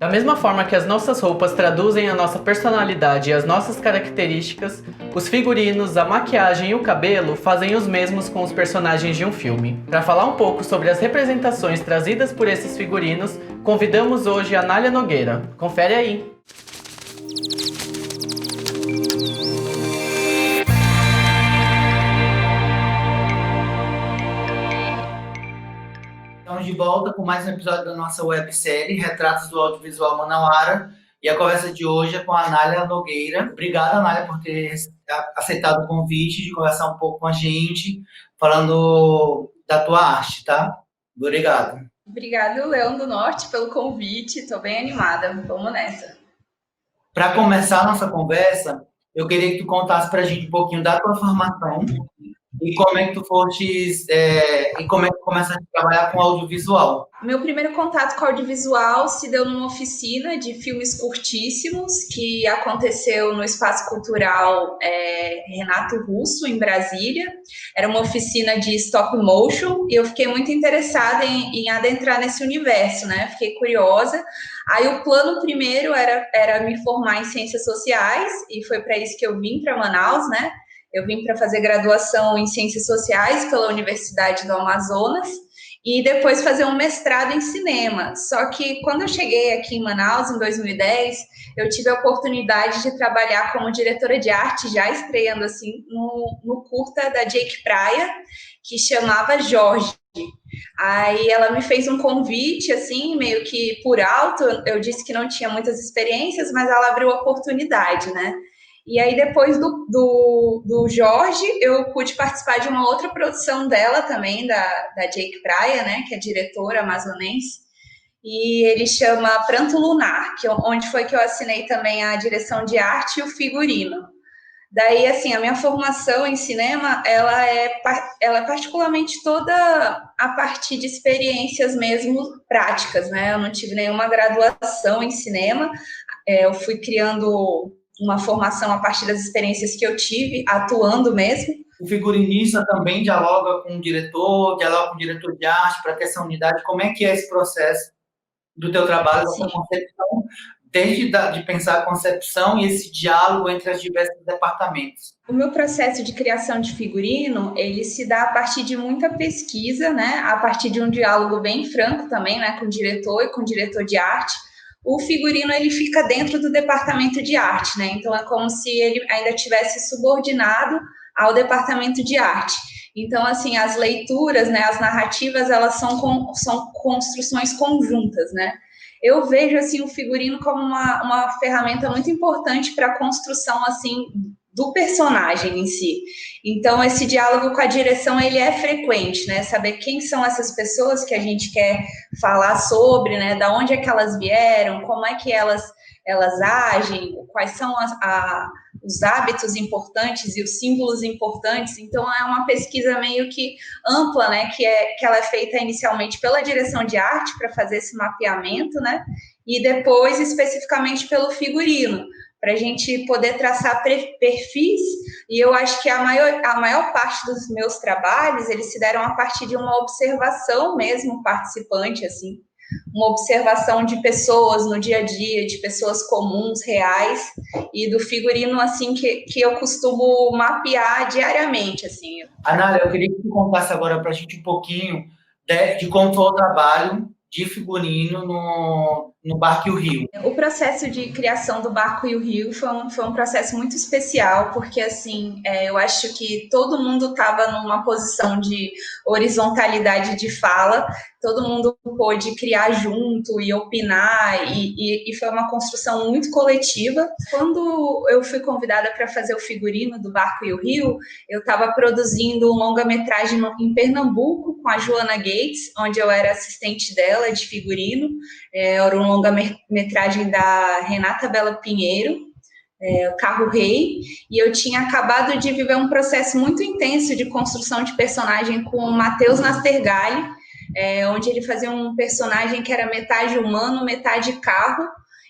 Da mesma forma que as nossas roupas traduzem a nossa personalidade e as nossas características, os figurinos, a maquiagem e o cabelo fazem os mesmos com os personagens de um filme. Para falar um pouco sobre as representações trazidas por esses figurinos, convidamos hoje a Nália Nogueira. Confere aí! Estamos de volta com mais um episódio da nossa websérie Retratos do Audiovisual Manauara. E a conversa de hoje é com a Nália Nogueira. Obrigada, Nália, por ter aceitado o convite de conversar um pouco com a gente, falando da tua arte, tá? Obrigado. Obrigada, Leão do Norte, pelo convite. Estou bem animada. Vamos nessa. Para começar a nossa conversa, eu queria que tu contasse para a gente um pouquinho da tua formação e como é que tu fostes, e como é que tu começaste a trabalhar com audiovisual. Meu primeiro contato com audiovisual se deu numa oficina de filmes curtíssimos que aconteceu no Espaço Cultural Renato Russo, em Brasília. Era uma oficina de stop motion e eu fiquei muito interessada em adentrar nesse universo, né? Fiquei curiosa. Aí o plano primeiro era me formar em Ciências Sociais e foi para isso que eu vim para Manaus, né? Eu vim para fazer graduação em Ciências Sociais pela Universidade do Amazonas e depois fazer um mestrado em cinema. Só que quando eu cheguei aqui em Manaus, em 2010, eu tive a oportunidade de trabalhar como diretora de arte, já estreando assim no curta da Jake Praia, que chamava Jorge. Aí ela me fez um convite, assim, meio que por alto. Eu disse que não tinha muitas experiências, mas ela abriu a oportunidade, né? E aí, depois do Jorge, eu pude participar de uma outra produção dela também, da Jake Praia, né, que é diretora amazonense, e ele chama Pranto Lunar, onde foi que eu assinei também a direção de arte e o figurino. Daí, assim, a minha formação em cinema, ela é particularmente toda a partir de experiências mesmo práticas, né? Eu não tive nenhuma graduação em cinema, eu fui criando uma formação a partir das experiências que eu tive, atuando mesmo. O figurinista também dialoga com o diretor de arte para ter essa unidade. Como é que é esse processo do teu trabalho, da tua concepção, desde de pensar a concepção e esse diálogo entre os diversos departamentos? O meu processo de criação de figurino, ele se dá a partir de muita pesquisa, né? A partir de um diálogo bem franco também, né? Com o diretor e com o diretor de arte. O figurino, ele fica dentro do departamento de arte, né? Então, é como se ele ainda tivesse subordinado ao departamento de arte. Então, assim, as leituras, né, as narrativas, elas são construções conjuntas, né? Eu vejo, assim, o figurino como uma ferramenta muito importante para a construção, assim, do personagem em si. Então, esse diálogo com a direção, ele é frequente, né? Saber quem são essas pessoas que a gente quer falar sobre, né? Da onde é que elas vieram, como é que elas agem, quais são os hábitos importantes e os símbolos importantes. Então, é uma pesquisa meio que ampla, né? Que ela é feita inicialmente pela direção de arte para fazer esse mapeamento, né? E depois, especificamente, pelo figurino, para a gente poder traçar perfis. E eu acho que a maior parte dos meus trabalhos, eles se deram a partir de uma observação mesmo participante, assim, uma observação de pessoas no dia a dia, de pessoas comuns, reais, e do figurino, assim, que eu costumo mapear diariamente, assim. Anália, eu queria que tu contasse agora para a gente um pouquinho de como foi o trabalho de figurino no Barco e o Rio. O processo de criação do Barco e o Rio foi um processo muito especial, porque, assim, eu acho que todo mundo estava numa posição de horizontalidade de fala, todo mundo pôde criar junto e opinar, e foi uma construção muito coletiva. Quando eu fui convidada para fazer o figurino do Barco e o Rio, eu estava produzindo um longa-metragem em Pernambuco com a Joana Gates, onde eu era assistente dela de figurino. Era um longa-metragem da Renata Bela Pinheiro, o Carro Rei, e eu tinha acabado de viver um processo muito intenso de construção de personagem com o Matheus Nastergalli, onde ele fazia um personagem que era metade humano, metade carro.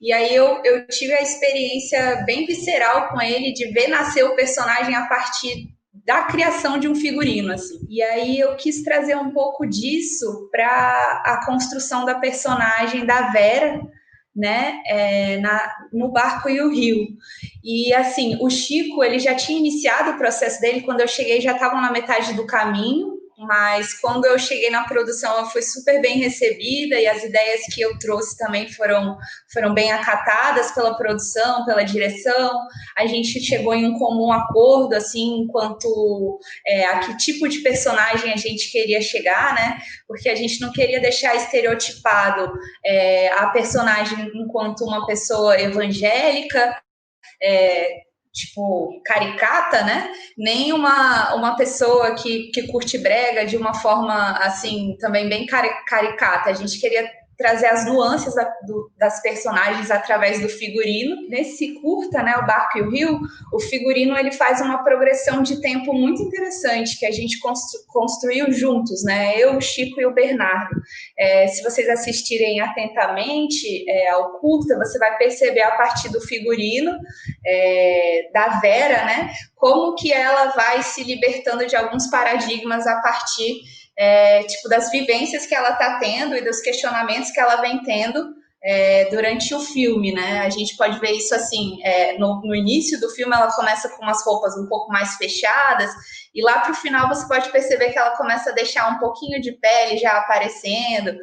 E aí eu tive a experiência bem visceral com ele de ver nascer o personagem a partir da criação de um figurino, assim. E aí eu quis trazer um pouco disso para a construção da personagem da Vera, né, no Barco e o Rio. E, assim, o Chico, ele já tinha iniciado o processo dele, quando eu cheguei já estavam na metade do caminho, mas quando eu cheguei na produção eu fui super bem recebida e as ideias que eu trouxe também foram bem acatadas pela produção, pela direção. A gente chegou em um comum acordo, assim, enquanto a que tipo de personagem a gente queria chegar, né? Porque a gente não queria deixar estereotipado a personagem enquanto uma pessoa evangélica, tipo, caricata, né? Nem uma pessoa que curte brega de uma forma, assim, também bem caricata. A gente queria trazer as nuances das personagens através do figurino. Nesse curta, né, o Barco e o Rio, o figurino ele faz uma progressão de tempo muito interessante que a gente construiu juntos, né? Eu, o Chico e o Bernardo. Se vocês assistirem atentamente ao curta, você vai perceber a partir do figurino da Vera, né? Como que ela vai se libertando de alguns paradigmas a partir tipo das vivências que ela está tendo e dos questionamentos que ela vem tendo durante o filme, né? A gente pode ver isso assim, no início do filme ela começa com umas roupas um pouco mais fechadas e lá para o final você pode perceber que ela começa a deixar um pouquinho de pele já aparecendo,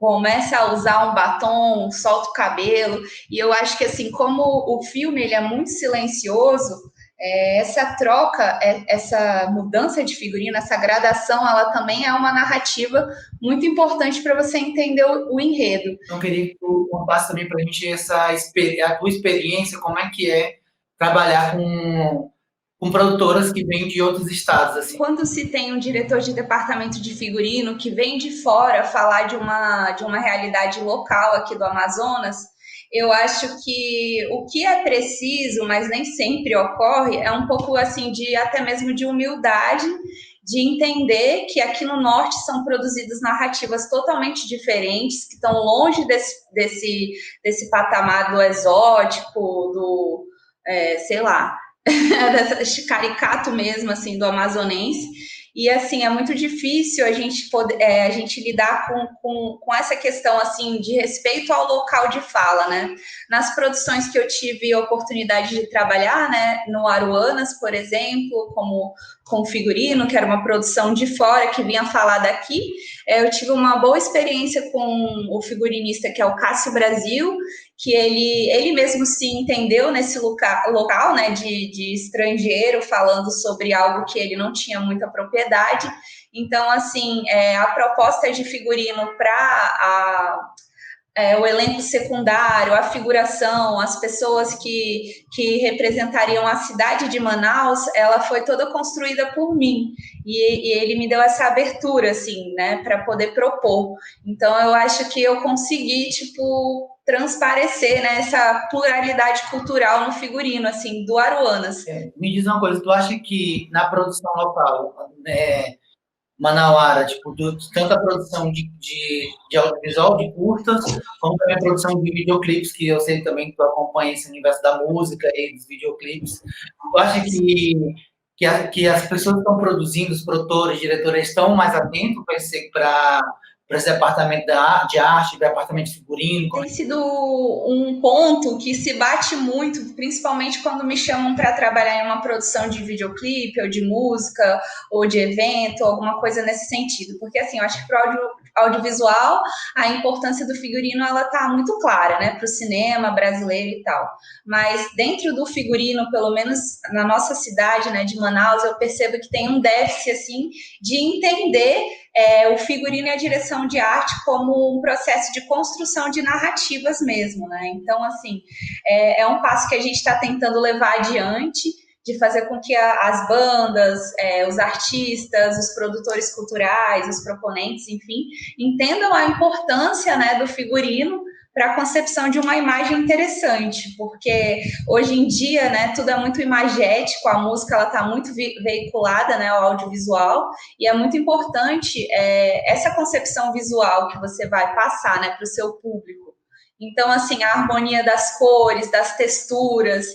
começa a usar um batom, solta o cabelo, e eu acho que assim, como o filme ele é muito silencioso, essa troca, essa mudança de figurino, essa gradação, ela também é uma narrativa muito importante para você entender o enredo. Então, eu queria que tu contasse também para a gente a tua experiência, como é que é trabalhar com produtoras que vêm de outros estados. Assim. Quando se tem um diretor de departamento de figurino que vem de fora falar de uma realidade local aqui do Amazonas, eu acho que o que é preciso, mas nem sempre ocorre, é um pouco assim de até mesmo de humildade, de entender que aqui no norte são produzidas narrativas totalmente diferentes, que estão longe desse patamar do exótico, do sei lá, desse caricato mesmo, assim, do amazonense. E, assim, é muito difícil a gente lidar com essa questão, assim, de respeito ao local de fala, né? Nas produções que eu tive a oportunidade de trabalhar, né, no Aruanas, por exemplo, como com figurino, que era uma produção de fora que vinha falar daqui, eu tive uma boa experiência com o figurinista, que é o Cássio Brasil, que ele mesmo se entendeu nesse local, né, de estrangeiro, falando sobre algo que ele não tinha muita propriedade. Então, assim, a proposta de figurino para o elenco secundário, a figuração, as pessoas que representariam a cidade de Manaus, ela foi toda construída por mim. E ele me deu essa abertura, assim, né, para poder propor. Então, eu acho que eu consegui, tipo, transparecer, né, essa pluralidade cultural no figurino, assim, do Aruanas. Me diz uma coisa, tu acha que na produção local, manauara, tipo, tanto a produção de audiovisual, de curtas, como também a produção de videoclipes, que eu sei também que tu acompanha esse universo da música e dos videoclipes, tu acha que as pessoas que estão produzindo, os produtores, diretores, estão mais atentos para esse departamento de arte, departamento de figurino? Tem sido um ponto que se bate muito, principalmente quando me chamam para trabalhar em uma produção de videoclipe, ou de música, ou de evento, alguma coisa nesse sentido. Porque, assim, eu acho que para o audiovisual, a importância do figurino, ela está muito clara, né, para o cinema brasileiro e tal. Mas dentro do figurino, pelo menos na nossa cidade, né, de Manaus, eu percebo que tem um déficit, assim, de entender o figurino e a direção de arte como um processo de construção de narrativas mesmo, né? Então, assim, é um passo que a gente está tentando levar adiante, de fazer com que as bandas, os artistas, os produtores culturais, os proponentes, enfim, entendam a importância, né, do figurino para a concepção de uma imagem interessante, porque hoje em dia, né, tudo é muito imagético, a música ela está muito veiculada, né, ao audiovisual, e é muito importante essa concepção visual que você vai passar, né, para o seu público. Então, assim, a harmonia das cores, das texturas,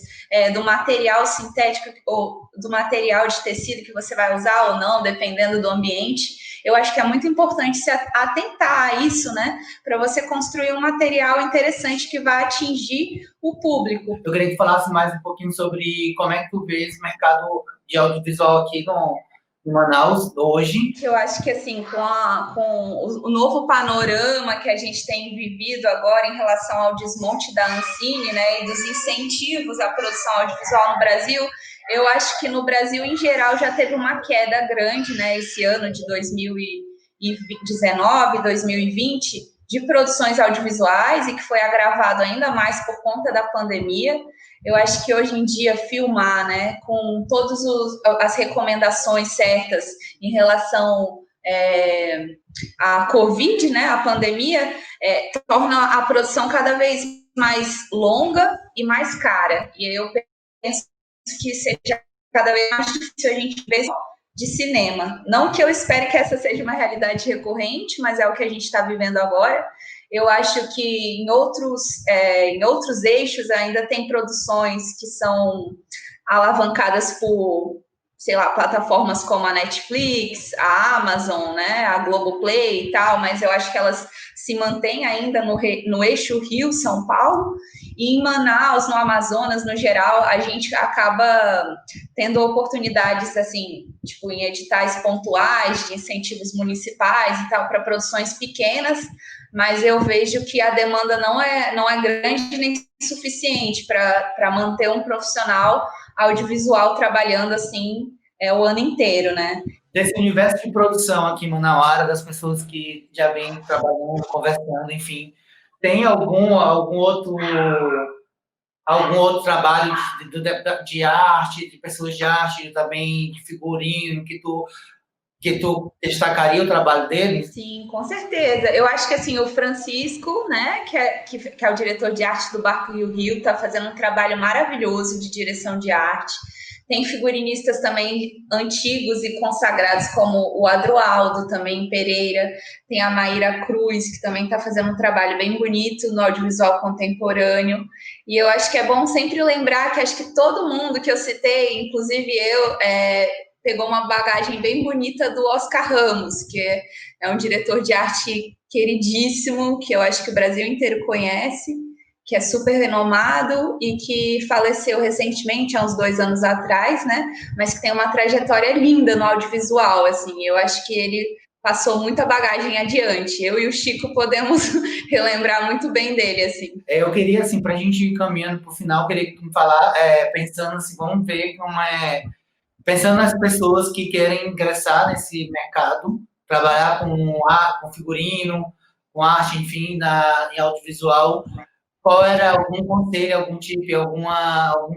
do material sintético ou do material de tecido que você vai usar ou não, dependendo do ambiente, eu acho que é muito importante se atentar a isso, né? Para você construir um material interessante que vai atingir o público. Eu queria que falasse mais um pouquinho sobre como é que tu vê esse mercado de audiovisual aqui em Manaus hoje. Eu acho que, assim, com o novo panorama que a gente tem vivido agora em relação ao desmonte da Ancine, né, e dos incentivos à produção audiovisual no Brasil, eu acho que no Brasil, em geral, já teve uma queda grande, né, esse ano de 2019, 2020, de produções audiovisuais, e que foi agravado ainda mais por conta da pandemia. Eu acho que hoje em dia filmar, né, com todas as recomendações certas em relação à Covid, né, a pandemia, torna a produção cada vez mais longa e mais cara. E eu penso que seja cada vez mais difícil a gente ver de cinema. Não que eu espere que essa seja uma realidade recorrente, mas é o que a gente está vivendo agora. Eu acho que em outros eixos ainda tem produções que são alavancadas por, sei lá, plataformas como a Netflix, a Amazon, né, a Globoplay e tal, mas eu acho que elas se mantêm ainda no eixo Rio-São Paulo, e em Manaus, no Amazonas, no geral, a gente acaba tendo oportunidades, assim, tipo, em editais pontuais, de incentivos municipais e tal, para produções pequenas, mas eu vejo que a demanda não é grande nem suficiente para manter um profissional audiovisual trabalhando assim o ano inteiro, né? Desse universo de produção aqui em Manauara, das pessoas que já vêm trabalhando, conversando, enfim, tem algum outro trabalho de arte, de pessoas de arte, também de figurino, que tu destacaria o trabalho deles? Sim, com certeza. Eu acho que assim, o Francisco, né, que é o diretor de arte do Barco Rio Rio, está fazendo um trabalho maravilhoso de direção de arte. Tem figurinistas também antigos e consagrados, como o Adroaldo, também Pereira. Tem a Maíra Cruz, que também está fazendo um trabalho bem bonito no audiovisual contemporâneo. E eu acho que é bom sempre lembrar que acho que todo mundo que eu citei, inclusive eu, pegou uma bagagem bem bonita do Oscar Ramos, que é um diretor de arte queridíssimo, que eu acho que o Brasil inteiro conhece, que é super renomado e que faleceu recentemente, há uns 2 anos atrás, né? Mas que tem uma trajetória linda no audiovisual, assim. Eu acho que ele passou muita bagagem adiante. Eu e o Chico podemos relembrar muito bem dele, assim. Eu queria, assim, para a gente ir caminhando para o final, queria falar, pensando assim, vamos ver como pensando nas pessoas que querem ingressar nesse mercado, trabalhar com figurino, com arte, enfim, em audiovisual, qual era algum conselho, algum tip, algum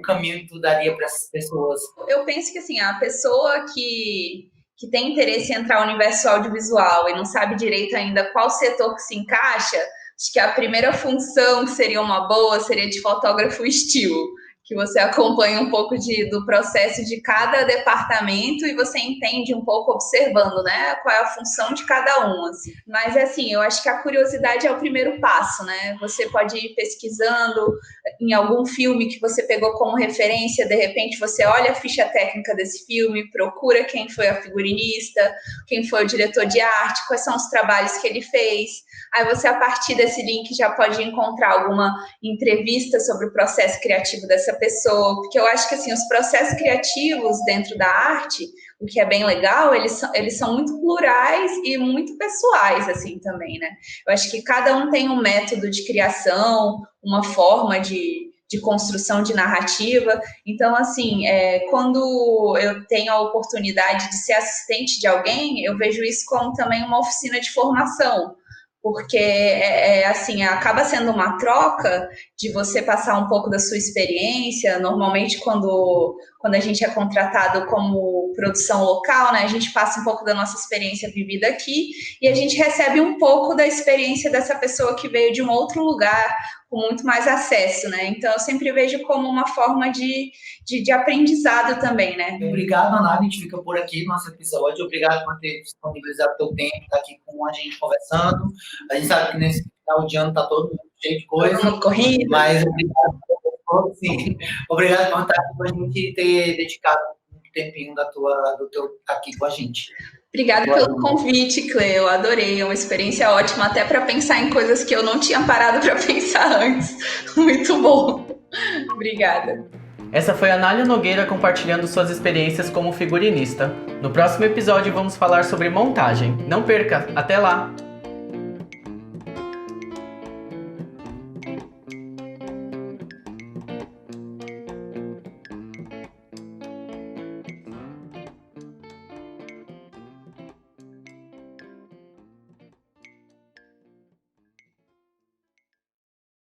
caminho que tu daria para essas pessoas? Eu penso que, assim, a pessoa que tem interesse em entrar no universo audiovisual e não sabe direito ainda qual setor que se encaixa, acho que a primeira função que seria uma boa seria de fotógrafo estilo, que você acompanha um pouco do processo de cada departamento e você entende um pouco observando, né, qual é a função de cada um, assim. Mas, assim, eu acho que a curiosidade é o primeiro passo, né? Você pode ir pesquisando em algum filme que você pegou como referência, de repente você olha a ficha técnica desse filme, procura quem foi a figurinista, quem foi o diretor de arte, quais são os trabalhos que ele fez. Aí você, a partir desse link, já pode encontrar alguma entrevista sobre o processo criativo dessa pessoa, porque eu acho que, assim, os processos criativos dentro da arte, o que é bem legal, eles são muito plurais e muito pessoais, assim, também, né? Eu acho que cada um tem um método de criação, uma forma de construção de narrativa. Então, assim, quando eu tenho a oportunidade de ser assistente de alguém, eu vejo isso como também uma oficina de formação, porque assim, acaba sendo uma troca de você passar um pouco da sua experiência. Normalmente, quando a gente é contratado como produção local, né, a gente passa um pouco da nossa experiência vivida aqui e a gente recebe um pouco da experiência dessa pessoa que veio de um outro lugar, com muito mais acesso, né? Então, eu sempre vejo como uma forma de aprendizado também, né? Obrigado, Ana. A gente fica por aqui no nosso episódio. Obrigado por ter disponibilizado o teu tempo, estar aqui com a gente conversando. A gente sabe que nesse final de ano está todo mundo cheio de coisa. Corrida. Mas obrigado por estar aqui com a gente e ter dedicado um tempinho do teu aqui com a gente. Obrigada pelo convite, Cleo. Eu adorei, é uma experiência ótima, até para pensar em coisas que eu não tinha parado para pensar antes. Muito bom. Obrigada. Essa foi a Nália Nogueira compartilhando suas experiências como figurinista. No próximo episódio vamos falar sobre montagem. Não perca, até lá!